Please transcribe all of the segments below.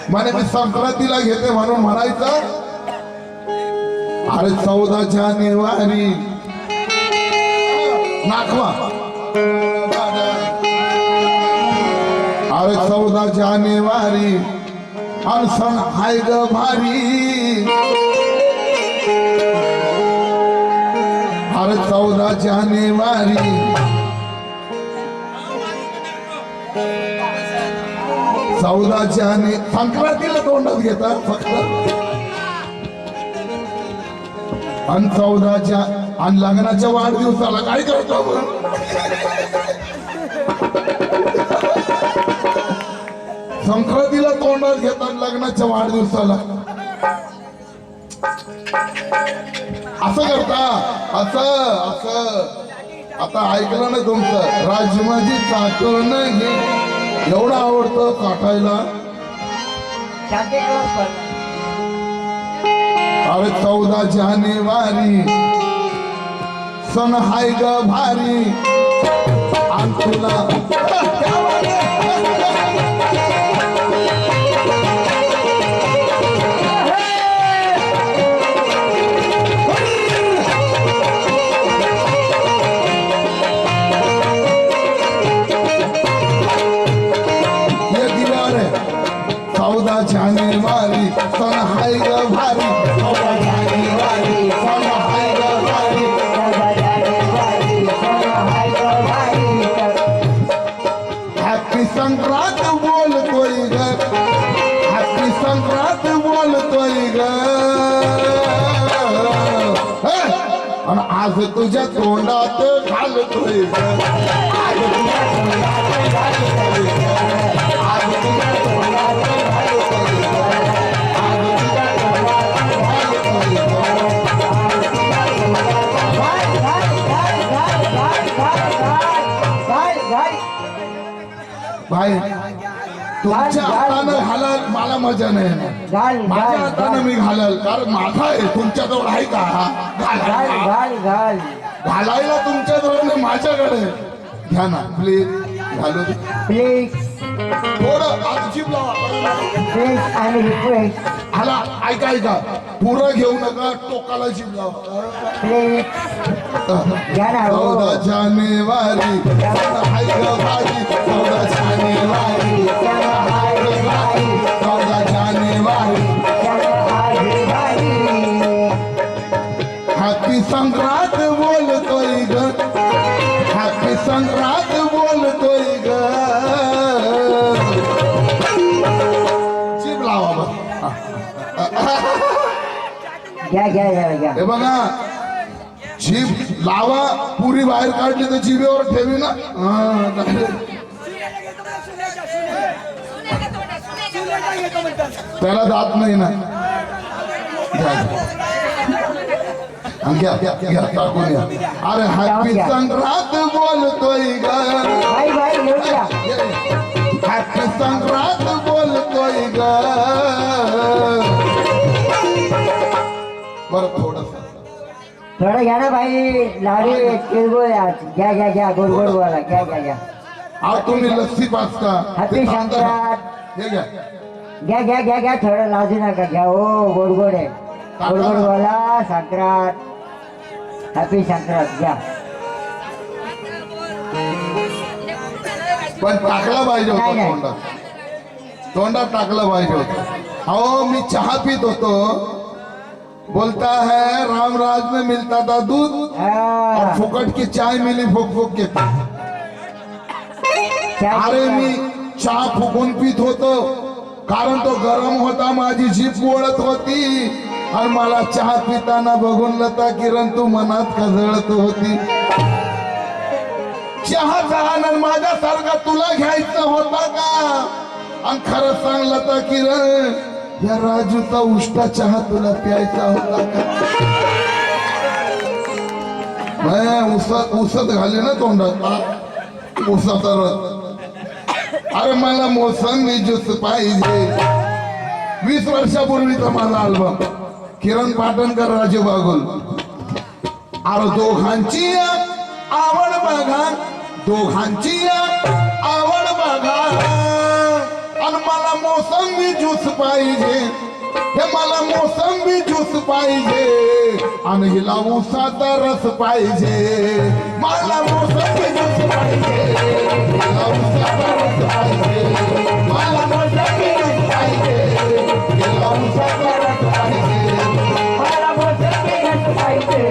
म्हणे मी संक्रांतीला घेते म्हणून म्हणायचं. अरे 14 जानेवारी नाखवा. अरे 14 जानेवारी आणि सण हाय ग भारी. अरे 14 जानेवारी 14 जाने संक्रांतीला तोंडात घेतात फक्त. आणि 14 आणि लग्नाच्या वाढदिवसाला काय करतो आपण? संक्रांतीला तोंडात घेतात, लग्नाच्या वाढदिवसाला असं करता. असं असं आता ऐकलं ना तुमचं. राजमाजी चाटण हे एवढं आवडतं काटायला. अरे 14 जानेवारी सण हाय ग भारी. आणि तुला जानेवारी सण हाय ग भारी. 14 जानेवारी सण हाय ग भारी. 14 जानेवारी सण हाय ग भारी. हॅपी संक्रांत बोलतोय ग. हॅपी संक्रांत बोलतोय ग. आणि आज तुझ्या तोंडात घालतोय ग. आज तुझ्या तोंडात घालतोय ग. आज तुझ्या तोंडात भाई तुमच्या हातानं घालाल मला मजा नाही येणार. माझ्या हातानं मी घालाल कारण माझा आहे. तुमच्याजवळ आहे का? घालायला तुमच्याजवळ नाही, माझ्याकडे घ्या ना प्लीज. घालू प्लीज थोडं आजीब लावा. प्लीज आणि रिक्वेस्ट. हाला ऐका ऐका पुरं घेऊ नका, टोकाला जीभ लावा प्लीज. 14 जानेवारी हाय ग भारी. 14 जानेवारी 14 जानेवारी हॅपी संक्रांत बोलतोय ग. हॅपी संक्रांत बोलतोय ग. जीभ लावा घ्या घ्या घ्या. हे बघा जीभ लावा. पुरी बाहेर काढली तर जिभेवर ठेवी ना. त्याला दात नाही ना. घ्या घ्या घ्या टाकून घ्या. अरे हॅपी संक्रांत बोलतोय ग. हॅपी संक्रांत बोलतोय ग. बरं थोडं घ्या ना भाई. लाडू तिळगुळ घ्या घ्या घ्या. गोड गोड बोला. घ्या घ्या घ्या. आज तुम्ही लस्सी पाचता. हॅपी संक्रांत. हे घ्या घ्या घ्या घ्या घ्या. थोडं लाजू नका. घ्या. हो गोड गोड आहे. गोड गोड बोला. संक्रांत. हॅपी संक्रांत. घ्या. पण टाकला पाहिजे होता तोंडात. तोंडात टाकला पाहिजे होता. अहो मी चहा पित होतो. बोलता है रामराज में मिलता था दूध और फुकट की चाय मिली फुक फुक के. अरे मी चहा फुकून पित होतो कारण तो गरम होता. माझी जीभ पोळत होती आणि मला चहा पिताना बघून लता किरण तू मनात कजळत होती. चहाचा आनंद माझ्यासारखा तुला घ्यायचा होता का? आणि खरं सांग लता किरण या राजूचा उष्टा चहा तुला प्यायचा होता का? उसत घाले ना तोंडात उसाचा रस. अरे मला मोसंबी ज्यूस पाहिजे. 20 वर्षापूर्वीचा माझा अल्बम किरण पाटणकर राजू बागुल. अरे दोघांची आवड बघा. दोघांची आवड बघा. आणि मला मोसंबी ज्यूस पाहिजे, हे मला मोसंबी ज्यूस पाहिजे आणि हिला उसाचा रस पाहिजे. मला मोसंबी ज्यूस पाहिजे, हिला उसाचा रस पाहिजे. मला मोसंबी ज्यूस पाहिजे, हिला उसाचा रस पाहिजे. मला मोसंबी ज्यूस पाहिजे,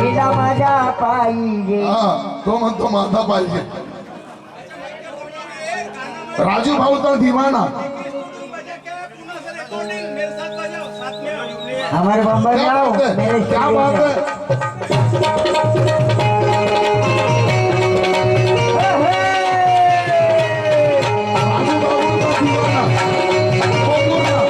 हिला माझा पाहिजे. हा, तो म्हणतो माझा पाहिजे. राजू भाऊचा दिवाना. हमारे बम्बर क्या जाओ बात है, मेरे क्या बात है. राजू भाऊचा दिवाना. कोकूरचा.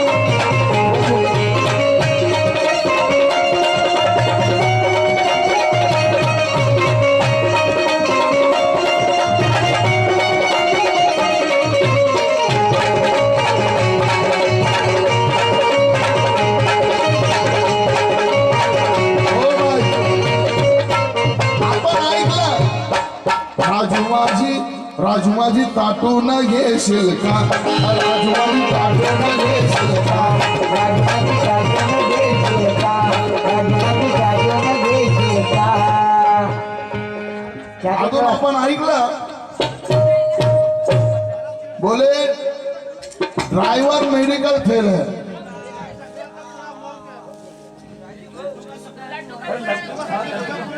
हो बाई. आपण ऐकलं, राजू माझी ताटून घेशील का, राजू माझी ताटून घेशील का. राजमाती जागेनं घेशील का, राजमाती जागेनं घेशील का. अजून आपण ऐकलं, बोले ड्राइवर मेडिकल फेल है.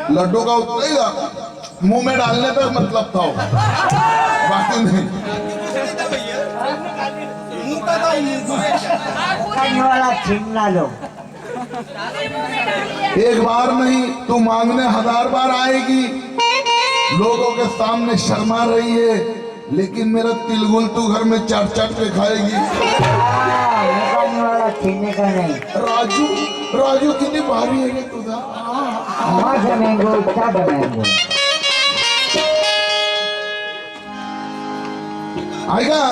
लड्डू का उतरेगा मुंह में डालने तक मतलब था वो, बाकी नहीं. वाला छीनना लो. एक बार नहीं तू मांगने 1000 बार आएगी, लोगों के सामने शर्मा रही है, लेकिन मेरा तिलगुल तू घर में चाट चाट के खाएगी. मुकाने वाला छीनने का नहीं. राजू राजू किती भारी आहे रे तुझा. माझा मँगो साधा मँगो. ऐका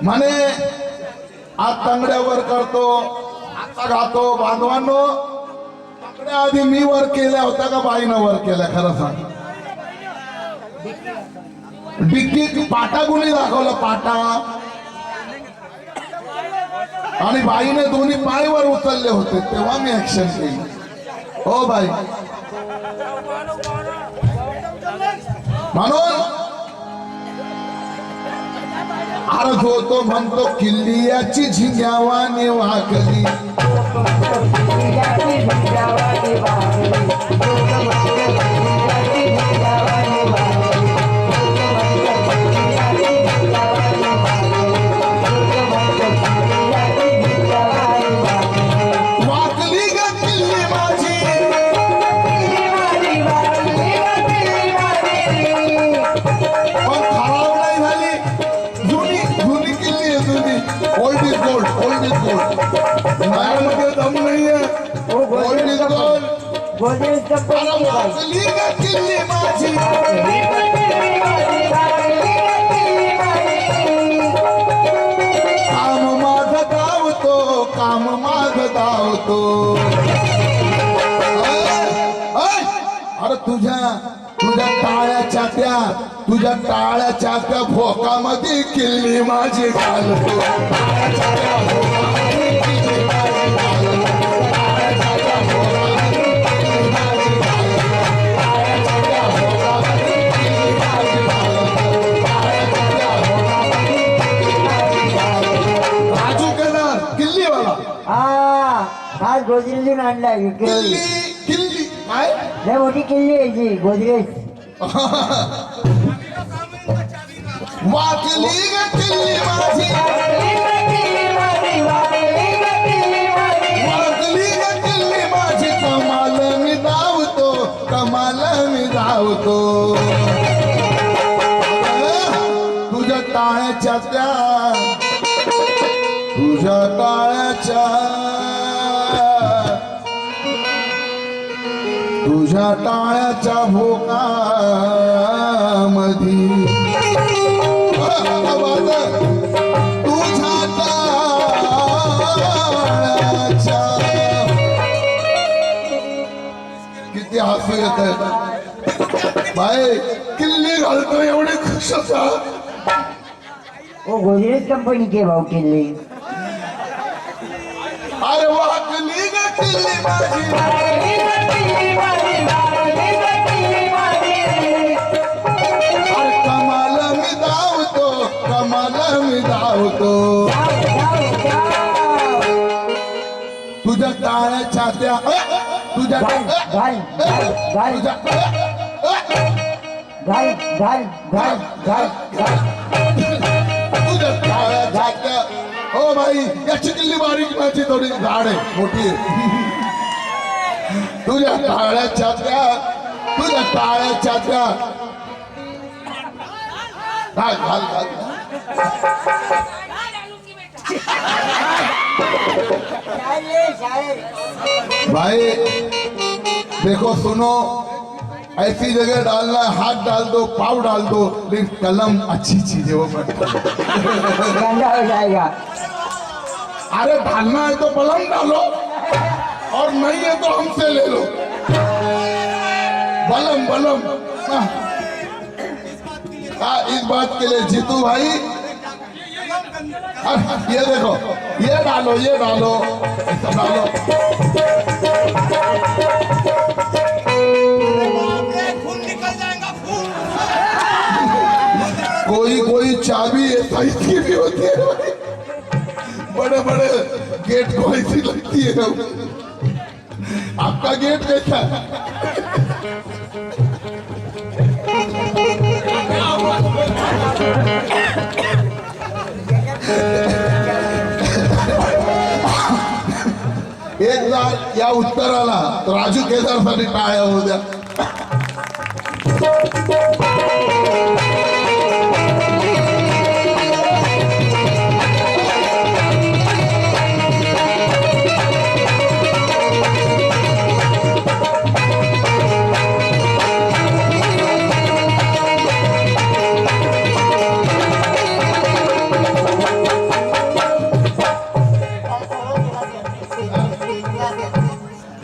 म्हणे आज तांगड्यावर करतो, आता गातो. बांधवांनो, तांगड्या आधी मी वर केल्या होत्या का बाईनं वर केल्या, खरं सांग. डिक्की पाटा गुणी दाखवला, पाटा. आणि बाईने दोन्ही पाय वर उचलले होते, तेव्हा मी ऍक्शन केली. हो बाई. म्हणून अर्ज होतो म्हणतो किल्लियाची झिंग्यावाने वाकली. वाकली ग किल्ली माझी, पण खराब नाही झाली. जुनी जुनी किल्ली आहे, जुनी. Old is gold, old is gold. माझ्यामध्ये दम नाहीये. Old is gold. गोदरेज अरे वाकली ग किल्ली माझी, काम माझ धावतो, काम माझ धावतो. अरे तुझ्या टाळ्याच्या त्या भोकामध्ये किल्ली माझी घालतो. टाळ्याच्या त्या भोकामध्ये किल्ली माझी घालतो. टाळ्याच्या त्या भोकामध्ये किल्ली माझी घालतो. टाळ्याच्या त्या भोकामध्ये किल्ली माझी घालतो. टाळ्याच्या त्या भोकामध्ये किल्ली माझी घालतो. राजू केदार किल्लीवाला. हा गोदरेजून आणलाय किल्ली किल्ली काय. लय मोठी किल्ली आहे जी गोदरेज. वाकली ग किल्ली माझी, वाकली ग किल्ली माझी. कमाल मी धावतो, कमाल मी धावतो. तुझ्या टाळ्याच्या त्या, तुझ्या टाळ्याच्या, तुझ्या टाळ्याच्या भोका मधी. तुझ्या टाळ्याच्या. किती हसू येत आहे बाई. किल्ली घालतो एवढे खुश होता. वो गोदरेज कंपनी के भाव किल्ली अरे वाकली ग किल्ली माझी अरे कमाल मी धावतो तुझ्या टाळ्या छात्या तुझ्या घाल घाल घाल घाल तुझ्या घाल घाल घाल घाल घाल तुझ्या टाळ्या छात्या हो भाई याची किल्ली बारीक माझी थोडी झाड आहे मोठी आहे तुझ्या टाळ्या छात्या घाल घाल घाल भाई देखो सुनो ऐसी जगह डालना हाथ डाल दो पाव डाल दो लेकिन कलम अच्छी चीज है वो मत गंदा हो जाएगा अरे डालना है तो कलम डालो और नहीं है तो हमसे ले लो बलम हाँ इस बात के लिए जीतू भाई ये देखो ये डालो ऐसा डालो कोई चाबी ऐसा इसकी भी होती है बड़े गेट को ऐसी लगती है आपका गेट कैसा है एकदा या उत्तराला राजू केदारसाठी टाळ्या होऊ द्या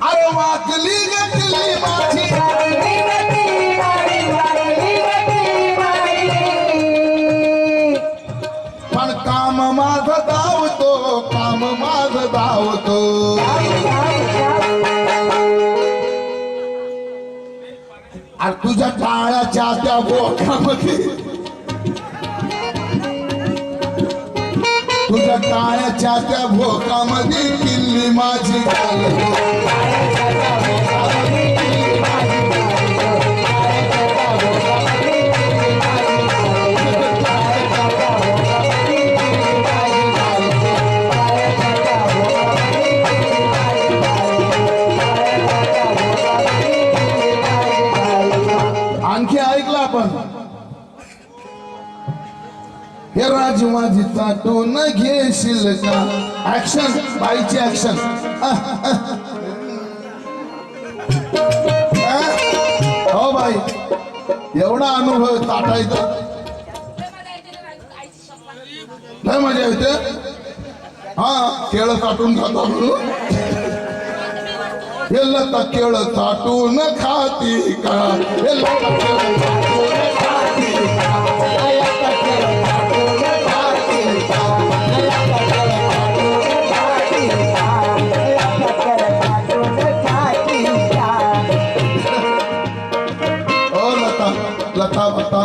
अरे वाकली ग किल्ली माझी पण काम माझं धावतो अरे तुझ्या टाळ्याच्या त्या बोटामध्ये तुझ्या टाळ्याच्या त्या भोकामध्ये किल्ली माझी आणखी ऐकलं आपण हे राजू माझी ताटून घेशील का ऍक्शन बाईची ऍक्शन हो बाई एवढा अनुभव ताटायचा लय मजा येते हा केळ ताटून खातो म्हणून हे लता केळ ताटून खाती का हे लता केळ ताटून खाती का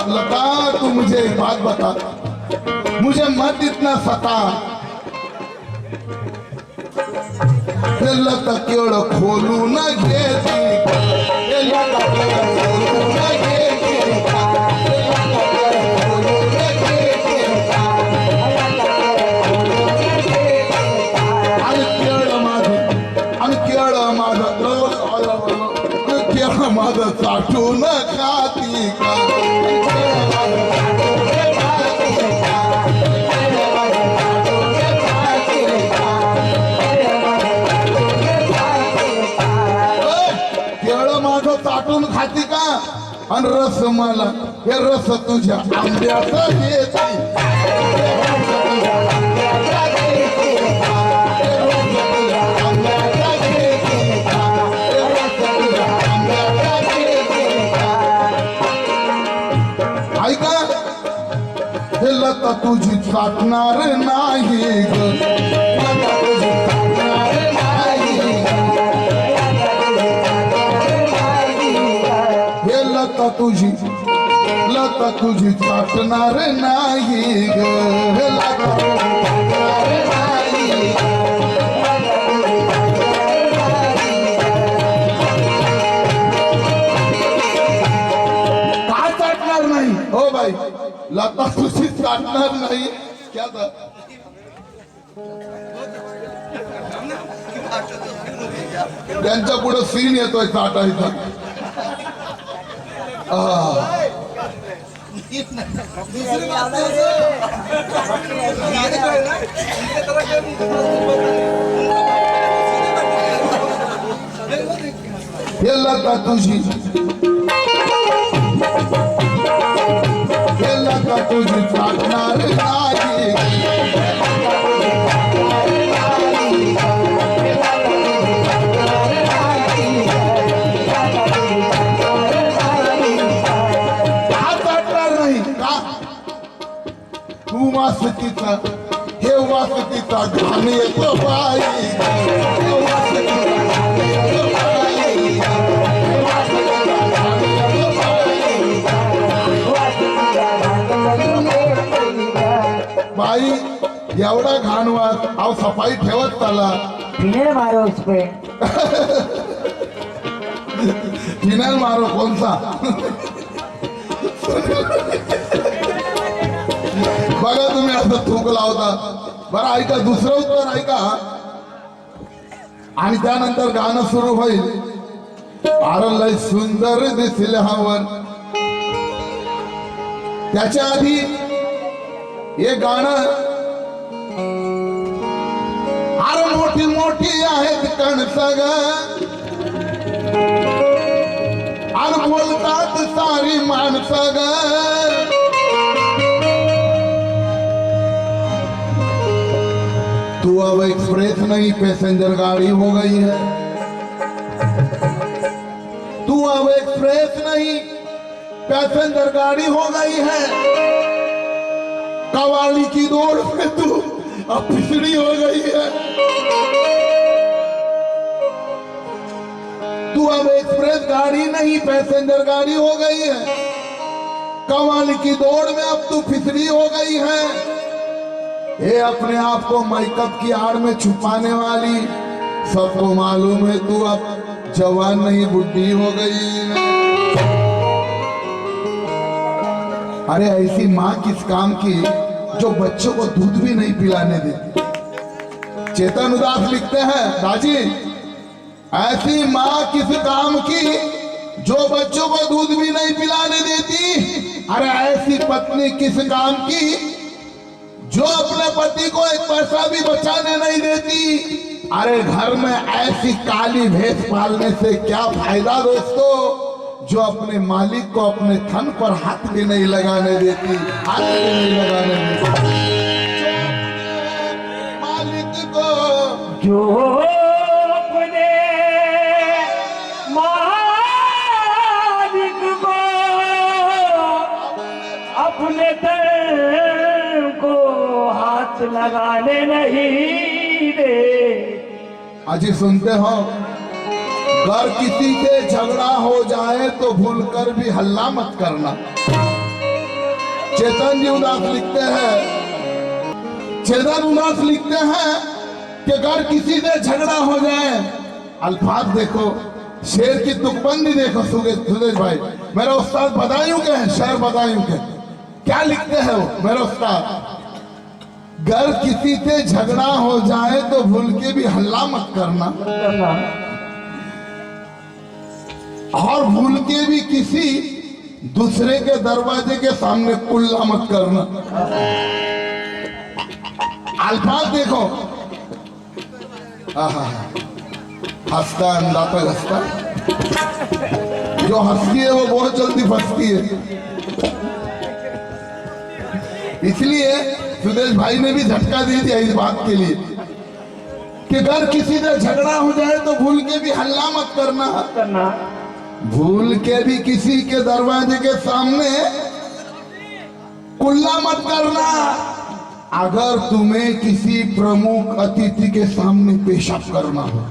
लता तू मुझे एक बात बता मुझे मत इतना सता लता केवळ खोलू न घेती माझं साठून खाती का केळं माझं चाटून खाती का आणि रस मला हे रस तुझ्या आंब्याचं देते ऐका हे लता तुझी साठणार नाही ग, लता तुझी साठणार नाही ग. हे लता तुझी साठणार नाही ग, हे लता तुझी साठणार नाही ग. का चाटणार नाही हो बाई, लता तुझी चाटणार नाही. क्या था? त्यांच्या पुढे सीन येतोय चाटायचा. हे लता तुझी चाटणार नाही. तू वासतीचा हे वासतीचा घाण येतो बाई, हे वासतीचा घाण येतो बाई, हे वासतीचा घाण येतो बाई. एवढा घाण वास, अहो सफाई ठेवत चला. फिनेल मारो उस पे. फिनाइल मारो कौन सा? बघा तुम्ही असं थूक लावता. बरं ऐका, दुसरं उत्तर ऐका आणि त्यानंतर गाणं सुरू होईल. अरे लय सुंदर दिसले हवन. त्याच्या आधी हे गाणं, अरे मोठी मोठी आहेत कणसं ग, अरे बोलतात सारी माणसं ग. तू अब एक्सप्रेस नहीं पैसेंजर गाड़ी हो गई है, तू अब एक्सप्रेस नहीं पैसेंजर गाड़ी हो गई है. कवाली की दौड़ में तू अब पिछड़ी हो गई है. तू अब एक्सप्रेस गाड़ी नहीं पैसेंजर गाड़ी हो गई है. कवाली की दौड़ में अब तू फिसड़ी हो गई है. ये अपने आप को मेकअप की आड़ में छुपाने वाली, सबको मालूम है तू अब जवान नहीं बुढ़ी हो गई है. अरे ऐसी माँ किस काम की जो बच्चों को दूध भी नहीं पिलाने देती. चेतन उदास लिखते हैं, दाजी ऐसी माँ किस काम की जो बच्चों को दूध भी नहीं पिलाने देती. अरे ऐसी पत्नी किस काम की जो अपने पति को एक पैसा भी बचाने नहीं देती. अरे घर में ऐसी काली भैंस पालने से क्या फायदा दोस्तों, जो अपने मालिक को अपने थन पर हाथ भी नहीं लगाने देती, हाथ भी नहीं लगाने देती. मालिक को जो अपने मालिक को अपने तन को हाथ लगाने नहीं दे. अजी सुनते हो, अगर किसी से झगड़ा हो जाए तो भूलकर भी हल्ला मत करना. चेतन जी उदास लिखते हैं, चेतन उदास लिखते हैं कि अगर किसी से झगड़ा हो जाए, अल्फाज देखो, शेर की तुकबंदी देखो. सुदेश भाई मेरे उस्ताद बदायूं के हैं, शेर बदायूं के. क्या लिखते हैं वो मेरे उस्ताद, अगर किसी से झगड़ा हो जाए तो भूल के भी हल्ला मत करना, और भूल के भी किसी दूसरे के दरवाजे के सामने कुल्ला मत करना. अल्फाज देखो. हंसता अंधा पे हंसता, जो हंसती है वो बहुत जल्दी फंसती है. इसलिए सुदेश भाई ने भी झटका दे दिया इस बात के लिए कि अगर किसी से झगड़ा हो जाए तो भूल के भी हल्ला मत करना, भूल के भी किसी के दरवाजे के सामने कुल्ला मत करना. अगर तुम्हें किसी प्रमुख अतिथि के सामने पेशाब करना हो,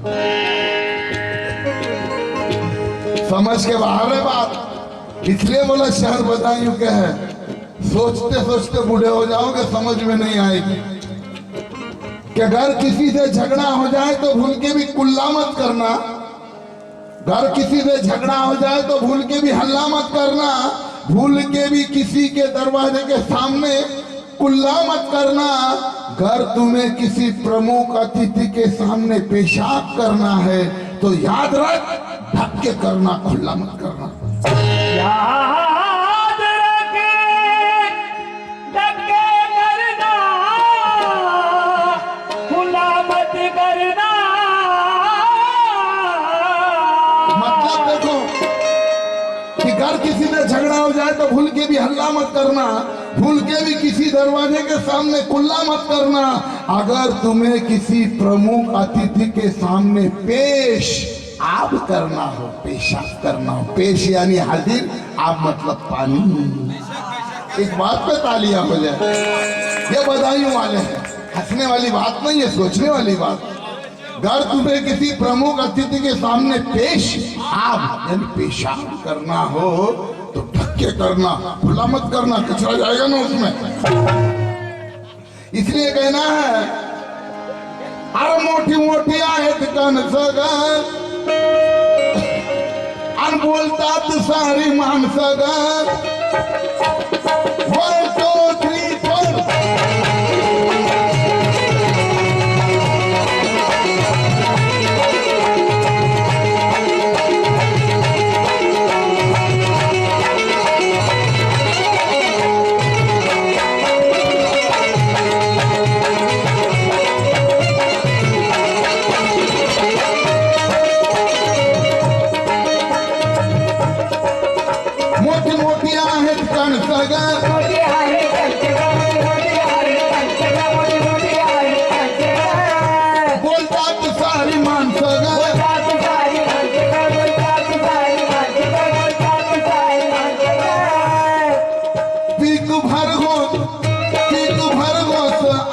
समझ के बाहर है बात, इसलिए बोला शहर बदायूं के है, सोचते सोचते बूढ़े हो जाओगे, समझ में नहीं आएगी कि अगर किसी से झगड़ा हो जाए तो भूल के भी कुल्ला मत करना, घर किसी से झगड़ा हो जाए तो भूल के भी हल्ला मत करना, भूल के भी किसी के दरवाजे के सामने कुल्ला मत करना। घर तुम्हें किसी प्रमुख अतिथि के सामने पेशाब करना है तो याद रख, ढक के करना, खुला मत करना। याद रखे ढके करना, खुला मत करना। मतलब देखो कि घर किसी से झगड़ा हो जाए तो भूल के भी हल्ला मत करना, भूल के भी किसी दरवाजे के सामने कुल्ला मत करना। अगर तुम्हें किसी प्रमुख अतिथि के सामने पेश आप करना हो, पेशाब करना हो, पेश यानी हाजिर, आप मतलब पानी। एक बात पे तालियां हो जाए, ये बधाइयों वाले हैं, हंसने वाली बात नहीं है, सोचने वाली बात। अगर तुम्हें किसी प्रमुख अतिथि के सामने पेश आप यानी पेशाब करना हो तो ढक के करना, खुला मत करना, कचरा जाएगा ना उसमें। इसलिए कहना है, अरे मोठी मोठी आहेत कण सगळं आणि बोलतात सारी माणसं ग, 1 2 3 4। मोठी मोठी आहेत कण सगळं, मोठी आहे कंचगा, मोठी आहे कंचगा, मोठी आहे कंचगा. बोलतात सारी माणसं ग, बोलतात सारी कंचगा, बोलतात सारी कंचगा, बोलतात सारी कंचगा. पीक भरघोस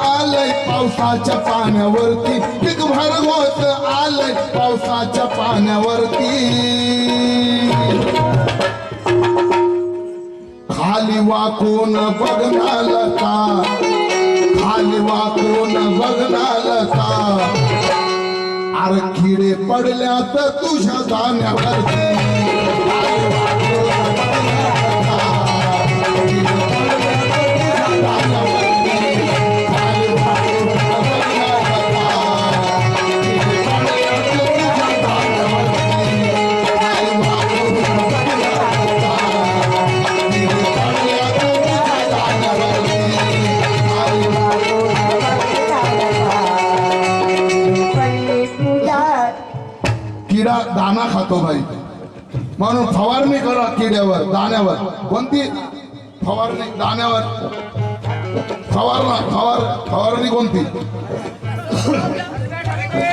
आलंय पावसाच्या पाण्यावरती, पीक भरघोस आलंय पावसाच्या पाण्यावरती। खाली वाकून बघणार का, खाली वाकून बघणार का, अरे किडे पडल्यात तुझ्या दाण्यावरती। खाली वाकून बघणार का, किडे पडल्यात तुझ्या दाण्यावरती। खाली वाकून बघणार का, किडे पडल्यात तुझ्या दाण्यावरती। खाली वाकून बघणार का, किडा दाना खातो भाई, म्हणून फवारणी करा किड्यावर, दाण्यावर। कोणती फवारणी? दाण्यावर फवारणी कोणती?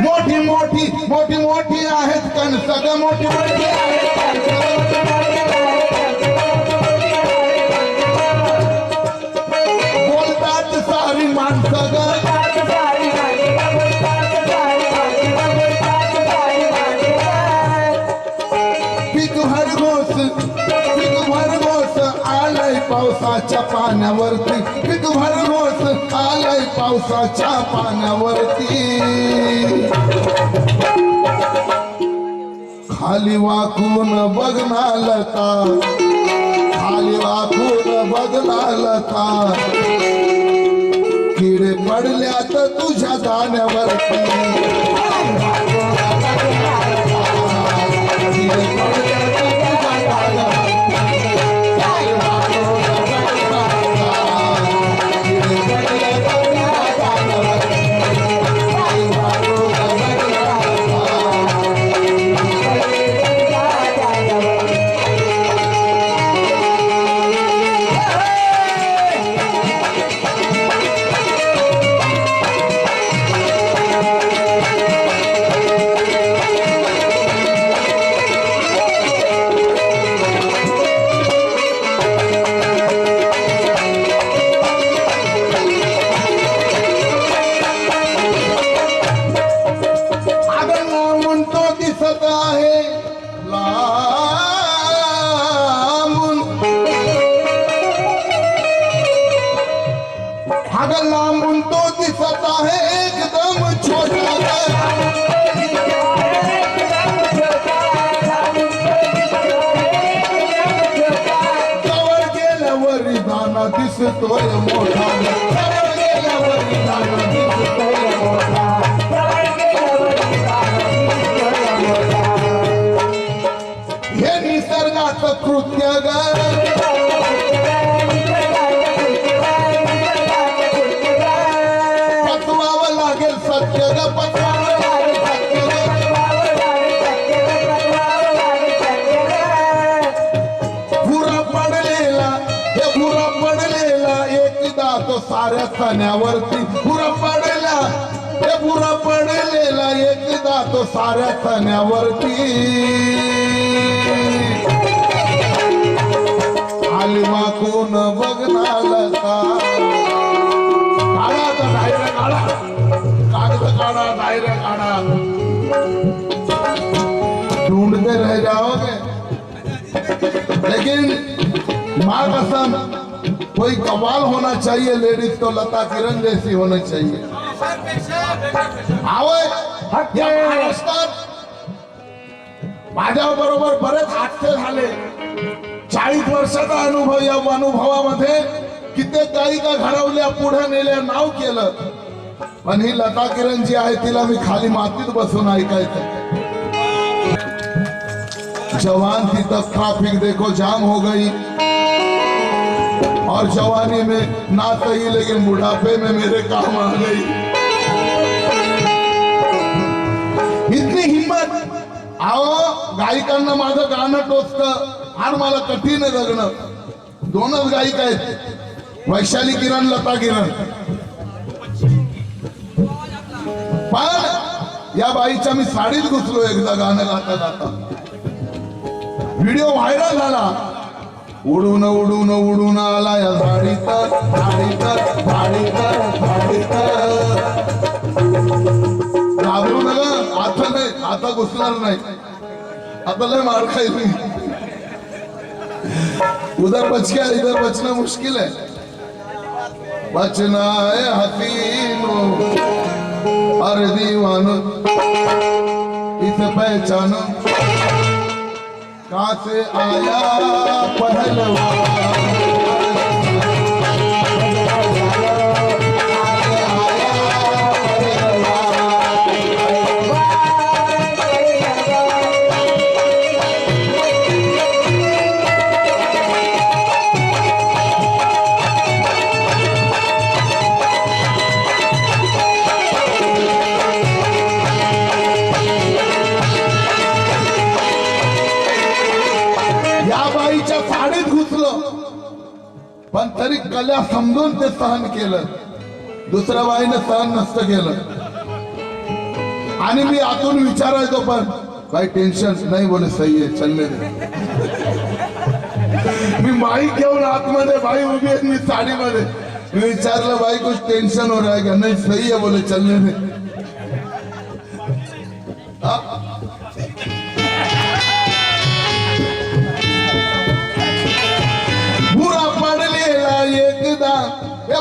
मोठी मोठी मोठी मोठी आहेत कण सगळं, मोठी मोठी आहेत बोलतात सारी माणसं ग, पीक भरघोस आलंय पावसाच्या पाण्यावरती, पीक भरघोस आलंय पावसाच्या पाण्यावरती। खाली वाकून बघणार का, खाली वाकून बघणार का, किडे पडल्यात तुझ्या दाण्यावरती। किडे पडल्यात तुझ्या दाण्यावरती। किडे पडल्यात तुझ्या दाण्यावरती। लांबून तो दिसत आहे एकदम छोटा जवळ गेल्यावर दाना दिसतोय मोठा जवळ गेल्यावर दाना दिसतोय मोठा हे निसर्गाचं कृत्य ग पचवावं लागेल सत्य ग पचवावं लागेल सत्य बुरा पडलेला एकदा तो साऱ्या सण्यावरती बुरा पडलेला एकदा तो साऱ्या सण्यावरती आलवा कोण बघणार का काढा आता डायऱ्या काढा कागद काढा डायऱ्या काढा ढूंढते रह जाओगे लेकिन माँ कसम कोई कमाल होना चाहिए लेडीज तो लता किरण जैसी होनी चाहिए आवय या महाराष्ट्रात माझ्या बरोबर बरेच हास्य झाले 40 वर्षाचा अनुभव या अनुभवामध्ये कित्येक गायिका घडवल्या पुढे नेल्या नाव केलं पण ही लता किरण जी आहे तिला मी खाली मातीत बसून ऐकायचं जवान थी तब ट्रैफिक देखो जाम हो गई और जवानी में ना सही लेकिन बुढ़ापे में मेरे काम आ गई इतनी हिम्मत आओ गायिकांना माझं गाणं टोचतं फार मला कठीण आहे जगणं दोनच गायिका आहेत वैशाली किरण लता किरण पण या बाईच्या मी साडीत घुसलो एकदा गाणं गाता गाता व्हिडिओ व्हायरल झाला उडून उडून उडून आला या साडीत घाबरू नका आता नाही आता घुसणार नाही आता लय मार खाईल मी उधर बच गया इधर बचना मुश्किल है बचना है हसीनो अरे दीवानो इसे पहचानो कहाँ से आया पहलवान साडीत घुसलो पण तरी कल्या समजून ते सहन केलं दुसऱ्या बाईने सहन नसतं केलं आणि मी आतून विचारायचो पण भाई टेन्शन नाही बोले सही आहे चलने दे मी माईक घेऊन आतमध्ये बाई उभी आहे मी साडीमध्ये मी विचारलं बाई कुछ टेन्शन हो रहा है क्या नहीं सही है बोले चलने दे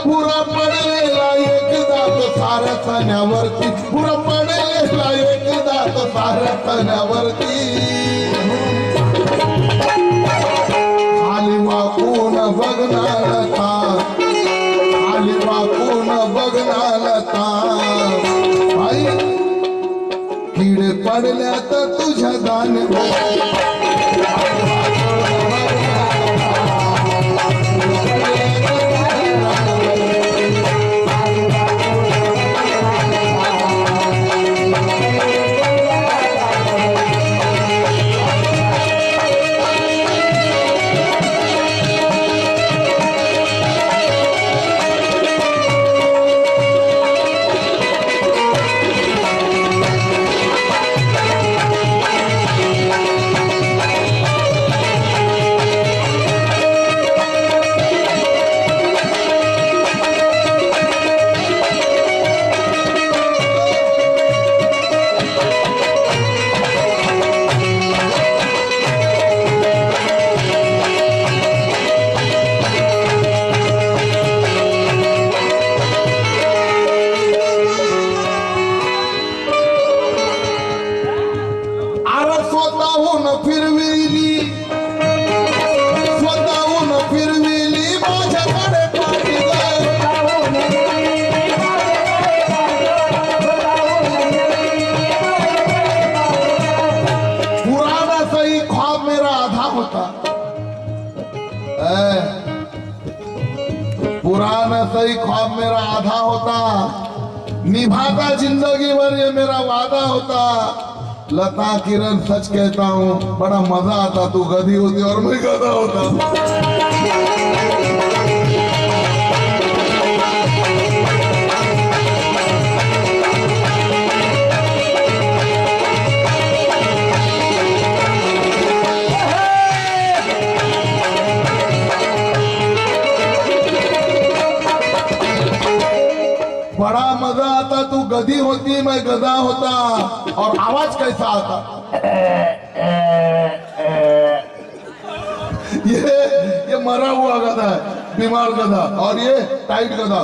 बुरा पडलेला एकदा तो साऱ्या सण्यावरती बुरा पडलेला एकदा तो साऱ्या सण्यावरती खाली वाकून बघणार का खाली वाकून बघणार का आई किडे पडल्यात तुझ्या दाण्यावर सही ख्वाब मेरा आधा होता, निभाता जिंदगी भर ये मेरा वादा होता। लता किरण सच कहता हूँ, बड़ा मजा आता, तू गधी होती और मैं गधा होता। बड़ा मजा आता, तू गधी होती मैं गधा होता। और आवाज कैसा आता? ये मरा हुआ गधा है, बीमार गधा, और ये टाइट गधा।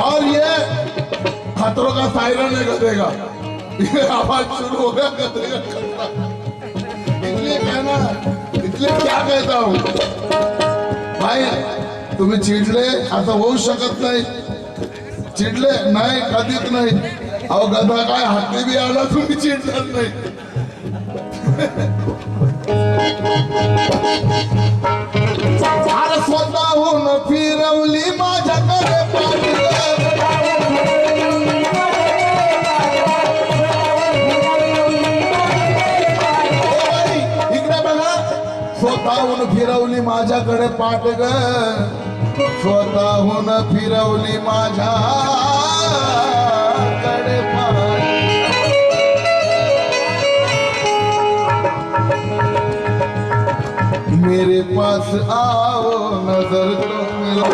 और ये खतरों का सायरन है गधे का। ये आवाज शुरू हो गया गधे का खतरा। इसलिए कहना, इसलिए क्या कहता हूं भाई, तुम्ही चिडले असं होऊ शकत नाही, चिडले नाही कधीच नाही। अहो गधा काय हाती बी आला तुम्ही चिडणार नाही। अरे स्वतःहून फिरवली माझ्याकडे पाहिलं, इकडे बघा, स्वतःहून फिरवली माझ्याकडे पाठ ग, स्वतःहून फिरवली माझ्याकडे पाठ। मेरे पास आओ नजर तो मिलाओ,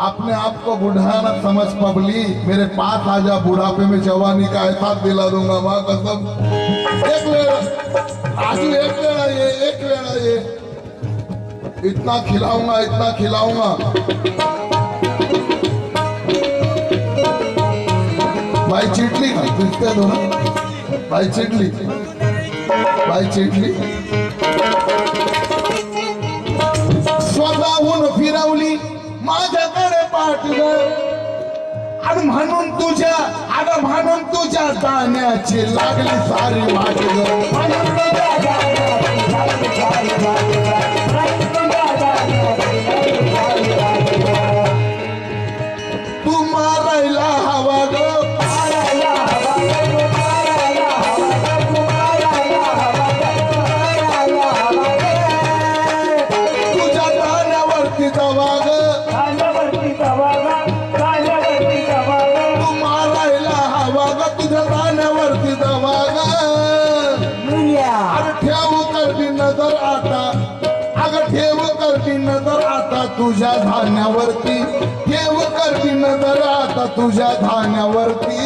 अपने आप को बुढ़ाना समझ पबली, मेरे पास आजा बुढ़ापे में जवानी का एहसास दिला दूंगा माँ कसम। एक वेड़ा आजू, एक वेड़ा ये, एक वेड़ा ये, इतना खिलाऊंगा, इतना खिलाऊंगा। भाई चिटली का पिसते दो ना, भाई चिटली, भाई चिटली। स्वतःहून फिरवली माझ्याकडे पाठ ग, आणि म्हणून तुझ्या, अगं म्हणून तुझ्या जाण्याची लागली सारी वाट ग। तू मारायला हवा ग, तुझ्या जाण्यावरती दवा ग, तुझ्या जाण्यावरती दवा ग। अगं ठेव करती नजर आता, अगं ठेव करती नजर आता तुझ्या धान्यावरती, ठेव करती नजर आता तुझ्या धान्यावरती।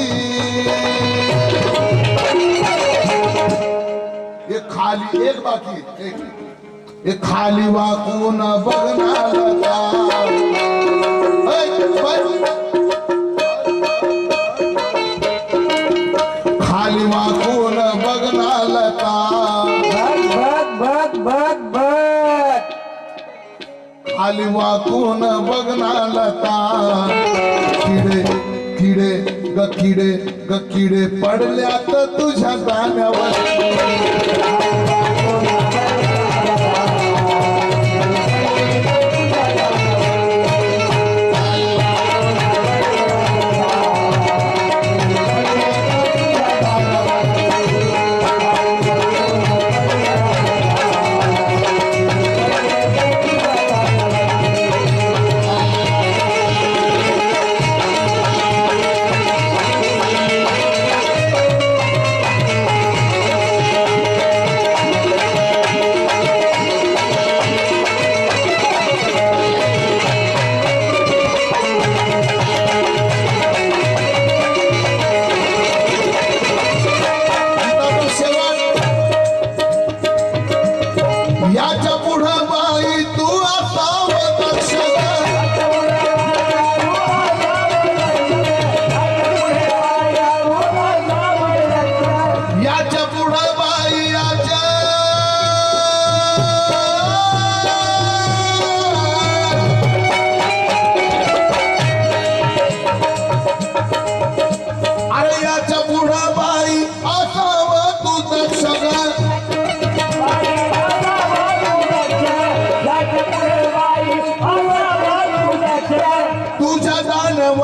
एक खाली, एक बाकी, एक खाली वाकून बघणार खाली वाकून बघणार का, खाली वाकून बघणार का। किडे किडे ग किडे ग किडे पडल्यात तुझ्या जाण्यावर,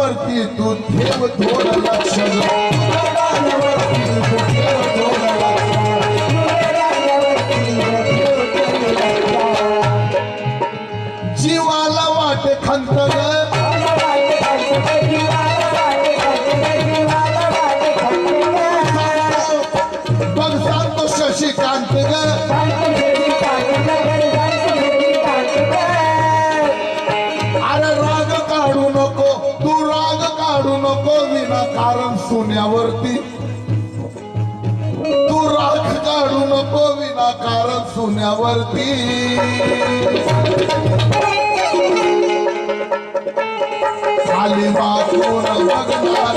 तोंडावरती तू ठेव थोडं लक्ष ग. तोंडावरती तू ठेव थोडं लक्ष. जीवाला वाटे खंत ग. बघ सांगतो शशिकांत ग. अरे राग काढू नको, तू राग काढू नको विनाकारण सोन्यावरती. तू राग काढू नको विनाकारण सोन्यावरती. खाली मागून बघणार